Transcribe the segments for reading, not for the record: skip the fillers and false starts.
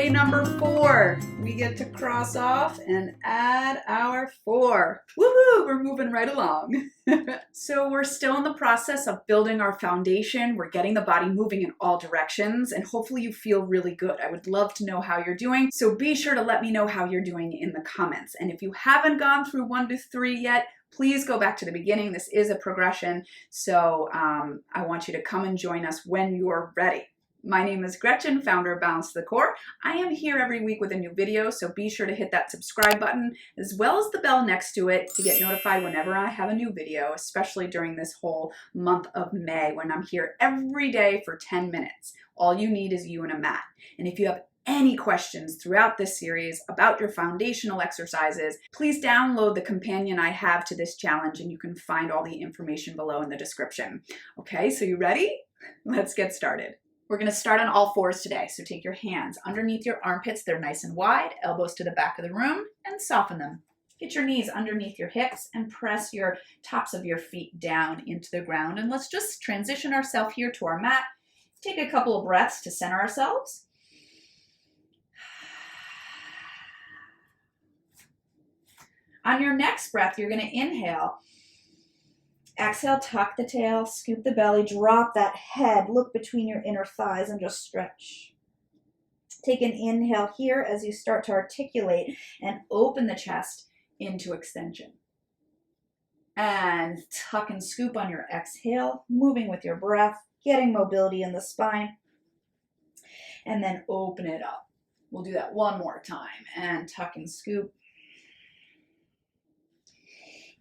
Number 4. We get to cross off and add our 4. Woohoo! We're moving right along. So we're still in the process of building our foundation. We're getting the body moving in all directions, and hopefully you feel really good. I would love to know how you're doing, so be sure to let me know how you're doing in the comments. And if you haven't gone through 1 to 3 yet, please go back to the beginning. This is a progression, so I want you to come and join us when you're ready. My name is Gretchen, founder of Balance to the Core. I am here every week with a new video, so be sure to hit that subscribe button as well as the bell next to it to get notified whenever I have a new video, especially during this whole month of May when I'm here every day for 10 minutes. All you need is you and a mat. And if you have any questions throughout this series about your foundational exercises, please download the companion I have to this challenge, and you can find all the information below in the description. Okay, so you ready? Let's get started. We're going to start on all 4s today. So take your hands underneath your armpits. They're nice and wide, elbows to the back of the room, and soften them. Get your knees underneath your hips and press your tops of your feet down into the ground. And let's just transition ourselves here to our mat. Take a couple of breaths to center ourselves. On your next breath, you're going to inhale. Exhale, tuck the tail, scoop the belly, drop that head, look between your inner thighs and just stretch. Take an inhale here as you start to articulate and open the chest into extension. And tuck and scoop on your exhale, moving with your breath, getting mobility in the spine. And then open it up. We'll do that one more time. And tuck and scoop.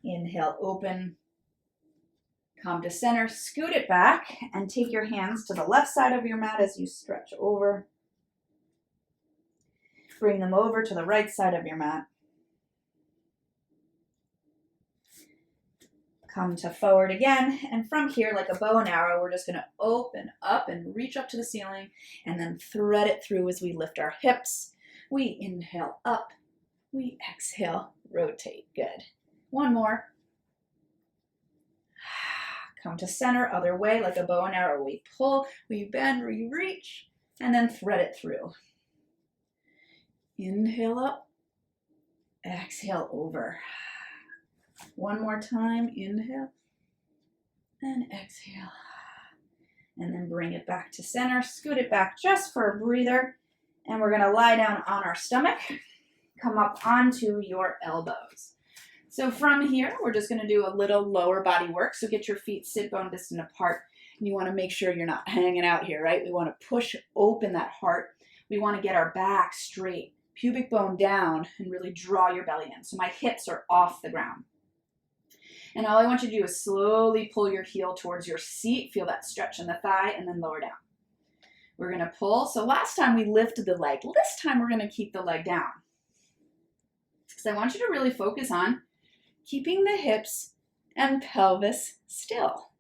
Inhale, open. Come to center, scoot it back, and take your hands to the left side of your mat as you stretch over. Bring them over to the right side of your mat. Come to forward again, and from here, like a bow and arrow, we're just going to open up and reach up to the ceiling, and then thread it through as we lift our hips. We inhale up, we exhale, rotate. Good. One more. Come to center, other way, like a bow and arrow. We pull, we bend, we reach, and then thread it through. Inhale up, exhale over. One more time, inhale, and exhale. And then bring it back to center, scoot it back just for a breather, and we're gonna lie down on our stomach, come up onto your elbows. So from here, we're just going to do a little lower body work. So get your feet sit bone distant apart. And you want to make sure you're not hanging out here, right? We want to push open that heart. We want to get our back straight, pubic bone down, and really draw your belly in. So my hips are off the ground. And all I want you to do is slowly pull your heel towards your seat. Feel that stretch in the thigh, and then lower down. We're going to pull. So last time we lifted the leg. This time we're going to keep the leg down. So I want you to really focus on keeping the hips and pelvis still.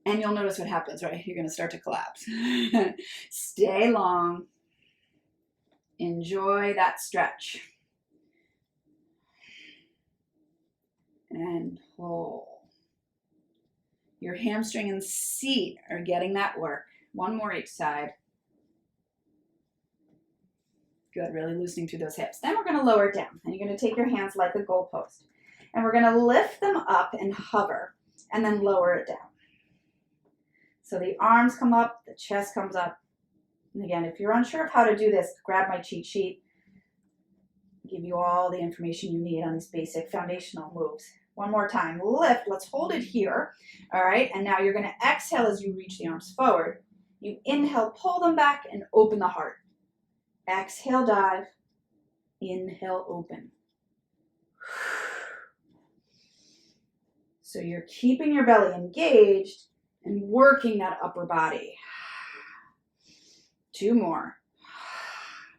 And you'll notice what happens, right? You're going to start to collapse. Stay long. Enjoy that stretch. And pull. Your hamstring and seat are getting that work. One more each side. Good, really loosening through those hips. Then we're going to lower it down. And you're going to take your hands like a goalpost. And we're going to lift them up and hover. And then lower it down. So the arms come up, the chest comes up. And again, if you're unsure of how to do this, grab my cheat sheet. I'll give you all the information you need on these basic foundational moves. One more time. Lift. Let's hold it here. All right. And now you're going to exhale as you reach the arms forward. You inhale, pull them back, and open the heart. Exhale, dive. Inhale, open. So you're keeping your belly engaged and working that upper body. 2 more.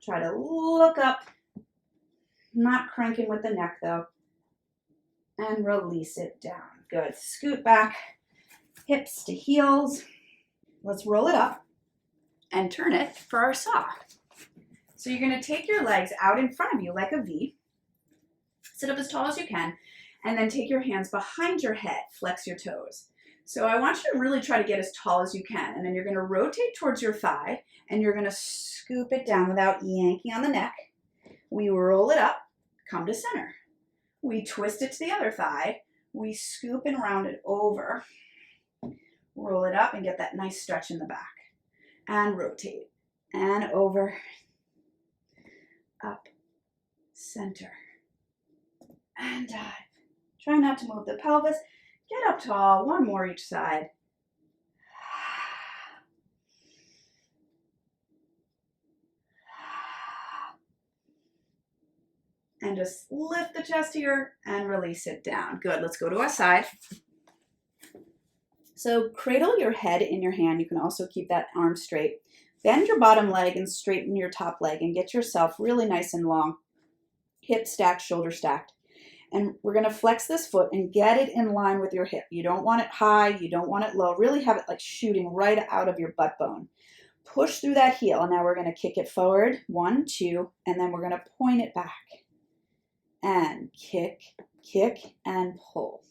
Try to look up. Not cranking with the neck though. And release it down. Good. Scoot back. hips to heels. Let's roll it up and turn it for our saw. So you're going to take your legs out in front of you like a V. Sit up as tall as you can, and then take your hands behind your head. Flex your toes. So I want you to really try to get as tall as you can, and then you're going to rotate towards your thigh, and you're going to scoop it down without yanking on the neck. We roll it up, come to center. We twist it to the other thigh. We scoop and round it over. Roll it up and get that nice stretch in the back. And rotate. And over. Up. Center. And dive. Try not to move the pelvis. Get up tall. One more each side. And just lift the chest here and release it down. Good. Let's go to our side. So cradle your head in your hand. You can also keep that arm straight. Bend your bottom leg and straighten your top leg and get yourself really nice and long. Hip stacked, shoulder stacked. And we're going to flex this foot and get it in line with your hip. You don't want it high. You don't want it low. Really have it like shooting right out of your butt bone. Push through that heel. And now we're going to kick it forward. 1, 2, and then we're going to point it back. And kick, kick, and pull.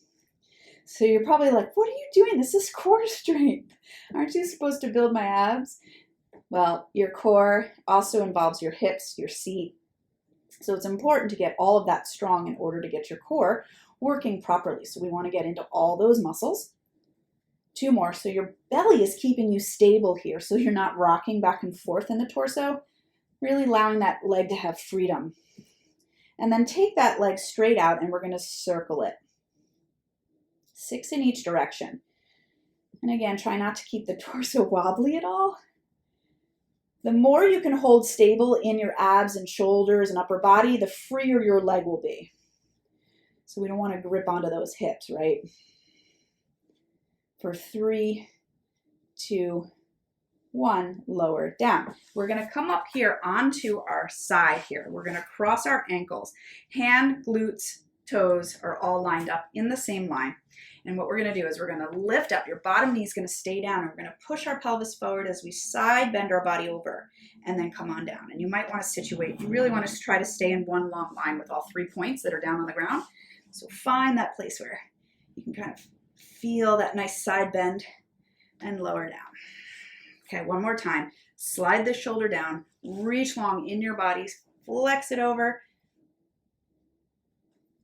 So you're probably like, what are you doing? This is core strength. Aren't you supposed to build my abs? Well, your core also involves your hips, your seat. So it's important to get all of that strong in order to get your core working properly. So we want to get into all those muscles. 2 more. So your belly is keeping you stable here. So you're not rocking back and forth in the torso, really allowing that leg to have freedom. And then take that leg straight out and we're going to circle it. 6 in each direction. And again, try not to keep the torso wobbly at all. The more you can hold stable in your abs and shoulders and upper body, the freer your leg will be. So we don't want to grip onto those hips, right? For 3, 2, 1, lower down. We're going to come up here onto our side here. We're going to cross our ankles. Hand, glutes, toes are all lined up in the same line. And what we're going to do is we're going to lift up. Your bottom knee is going to stay down. And we're going to push our pelvis forward as we side bend our body over and then come on down. And you might want to situate. You really want to try to stay in one long line with all 3 points that are down on the ground. So find that place where you can kind of feel that nice side bend and lower down. Okay, one more time. Slide the shoulder down. Reach long in your body. Flex it over.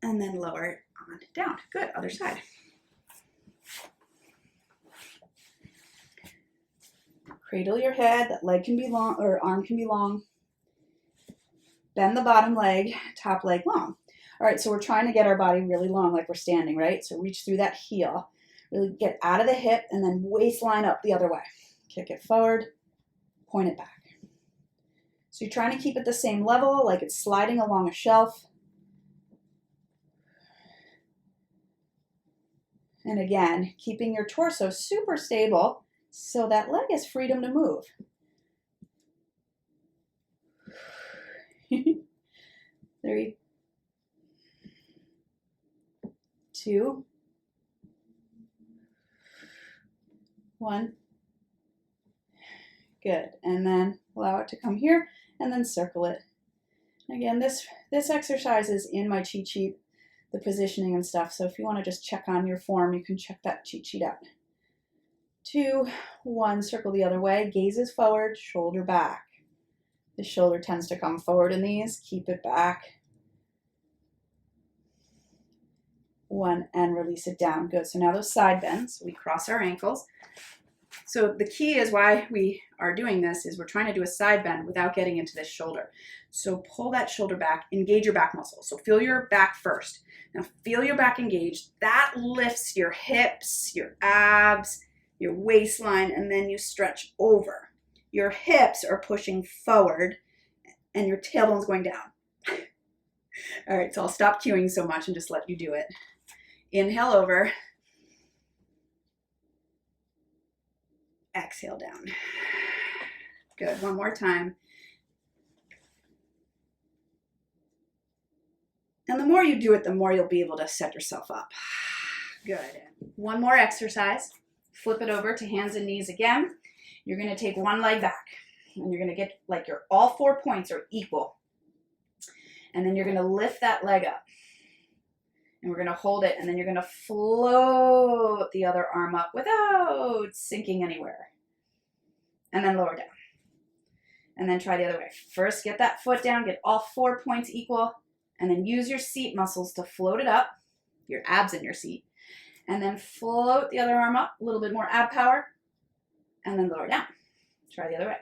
And then lower it on down. Good. Other side. Cradle your head. That leg can be long, or arm can be long. Bend the bottom leg, top leg long. All right, so we're trying to get our body really long like we're standing, right? So reach through that heel. Really get out of the hip and then waistline up the other way. Kick it forward, point it back. So you're trying to keep it the same level, like it's sliding along a shelf. And again, keeping your torso super stable so that leg has freedom to move. 3, 2, 1. Good. And then allow it to come here and then circle it. Again, this exercise is in my cheat sheet, the positioning and stuff. So if you want to just check on your form, you can check that cheat sheet out. 2, 1, circle the other way. Gazes forward, shoulder back. The shoulder tends to come forward in these. Keep it back. 1, and release it down. Good. So now those side bends. We cross our ankles. So the key is why we are doing this is we're trying to do a side bend without getting into this shoulder. So pull that shoulder back, engage your back muscle. So feel your back first. Now feel your back engaged. That lifts your hips, your abs, your waistline, and then you stretch over. Your hips are pushing forward and your tailbone's going down. All right, so I'll stop cueing so much and just let you do it. Inhale over. Exhale down. Good. One more time. And the more you do it, the more you'll be able to set yourself up. Good. One more exercise. Flip it over to hands and knees again. You're going to take one leg back, and you're going to get like all 4 points are equal. And then you're going to lift that leg up. And we're going to hold it, and then you're going to float the other arm up without sinking anywhere. And then lower down. And then try the other way. First, get that foot down, get all 4 points equal, and then use your seat muscles to float it up, your abs in your seat. And then float the other arm up, a little bit more ab power, and then lower down. Try the other way.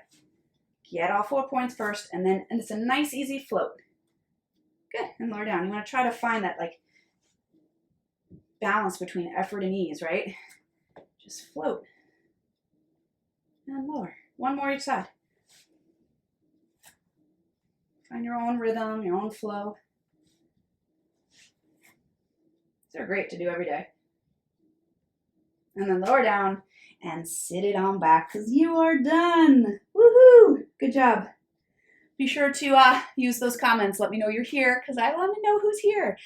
Get all 4 points first, and it's a nice, easy float. Good, and lower down. You want to try to find that like balance between effort and ease, right? Just float. And lower. One more each side. Find your own rhythm, your own flow. These are great to do every day. And then lower down and sit it on back because you are done. Woohoo! Good job. Be sure to use those comments. Let me know you're here because I want to know who's here.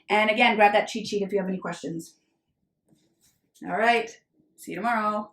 And again, grab that cheat sheet if you have any questions. All right. See you tomorrow.